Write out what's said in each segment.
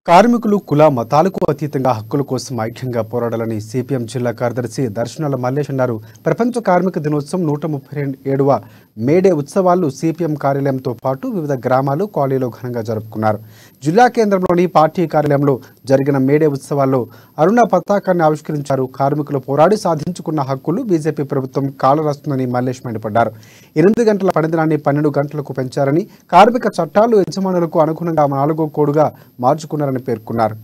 కార్మికులు కుల మతాలకు అతీతంగా హక్కుల కోసం ఐక్యంగా పోరాడాలని సిపిఎం జిల్లా కార్యదర్శి దర్శనాల మల్లేష్ అన్నారు. ప్రపంచ కార్మిక దినోత్సవం 137వ మేడే ఉత్సవాలు సిపిఎం కార్యాలయంతో పాటు వివిధ గ్రామాలు కాలనీలో ఘనంగా జరుపుకున్నారు. జిల్లా కేంద్రంలోని పార్టీ కార్యాలయంలో జరిగిన మేడే ఉత్సవాల్లో అరుణ పతాకాన్ని ఆవిష్కరించారు. కార్మికులు పోరాడి సాధించుకున్న హక్కులు బీజేపీ ప్రభుత్వం కాలరాస్తుందని మల్లేష్ మండిపడ్డారు. 8 గంటల పనిదినాన్ని 12 గంటలకు పెంచారని, కార్మిక చట్టాలు యజమానులకు అనుగుణంగా 4వ కోడ్గా మార్చుకున్నారని పేర్కొన్నారు.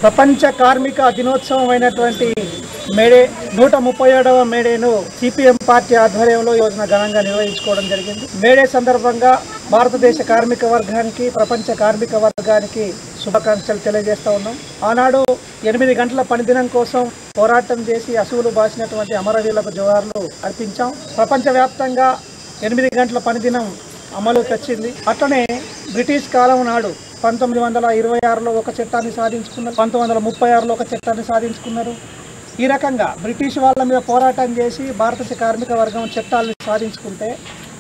ప్రపంచ కార్మిక దినోత్సవం అయినటువంటి మేడే 137వ మేడేను సిపిఎం పార్టీ ఆధ్వర్యంలో ఈ రోజున ఘనంగా నిర్వహించుకోవడం జరిగింది. మేడే సందర్భంగా భారతదేశ కార్మిక వర్గానికి, ప్రపంచ కార్మిక వర్గానికి శుభాకాంక్షలు తెలియజేస్తా ఉన్నాం. ఆనాడు 8 గంటల పనిదినం కోసం పోరాటం చేసి అసువులు బాసినటువంటి అమరవీరులకు జోహార్లు అర్పించాం. ప్రపంచవ్యాప్తంగా 8 గంటల పనిదినం అమలు తెచ్చింది. అట్లనే బ్రిటిష్ కాలం నాడు 1926లో ఒక చట్టాన్ని సాధించుకున్నారు, 1936లో ఒక చట్టాన్ని సాధించుకున్నారు. ఈ రకంగా బ్రిటిష్ వాళ్ళ మీద పోరాటం చేసి భారతదేశ కార్మిక వర్గం చట్టాలను సాధించుకుంటే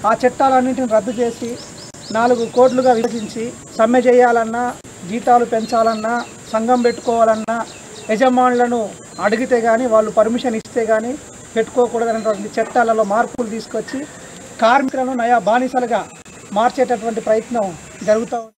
ఆ చట్టాలన్నింటిని రద్దు చేసి 4 కోడ్లుగా విభజించి సమ్మె చేయాలన్నా, జీతాలు పెంచాలన్నా, సంఘం పెట్టుకోవాలన్నా యజమానులను అడిగితే కానీ, వాళ్ళు పర్మిషన్ ఇస్తే కానీ పెట్టుకోకూడదనేటువంటి చట్టాలలో మార్పులు తీసుకొచ్చి కార్మికులను నయా బానిసలుగా మార్చేటటువంటి ప్రయత్నం జరుగుతూ ఉంది.